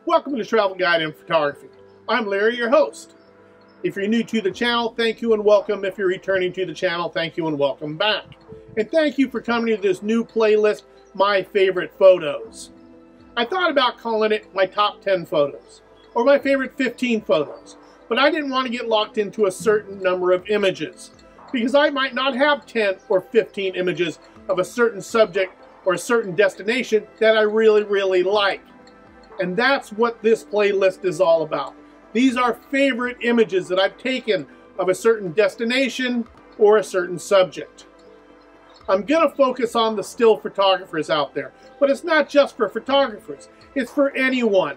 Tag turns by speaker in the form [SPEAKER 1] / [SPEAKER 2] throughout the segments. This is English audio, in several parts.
[SPEAKER 1] Welcome to Travel Guide and Photography. I'm Larry, your host. If you're new to the channel, thank you and welcome. If you're returning to the channel, thank you and welcome back. And thank you for coming to this new playlist, My Favorite Photos. I thought about calling it my top 10 photos, or my favorite 15 photos, but I didn't want to get locked into a certain number of images, because I might not have 10 or 15 images of a certain subject or a certain destination that I really like. And that's what this playlist is all about. These are favorite images that I've taken of a certain destination or a certain subject. I'm going to focus on the still photographers out there, but it's not just for photographers, it's for anyone.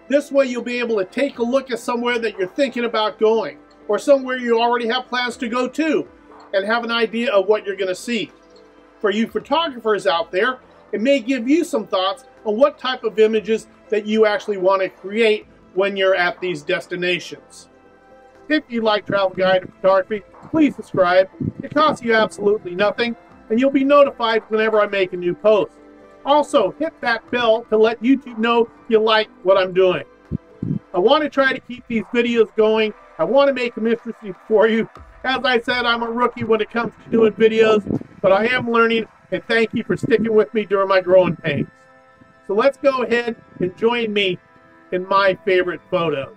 [SPEAKER 1] This way you'll be able to take a look at somewhere that you're thinking about going, or somewhere you already have plans to go to, and have an idea of what you're going to see. For you photographers out there, it may give you some thoughts on what type of images that you actually want to create when you're at these destinations. If you like Travel Guide and Photography, please subscribe. It costs you absolutely nothing, and you'll be notified whenever I make a new post. Also, hit that bell to let YouTube know you like what I'm doing. I want to try to keep these videos going. I want to make them interesting for you. As I said, I'm a rookie when it comes to doing videos, but I am learning, and thank you for sticking with me during my growing pains. So let's go ahead and join me in my favorite photos.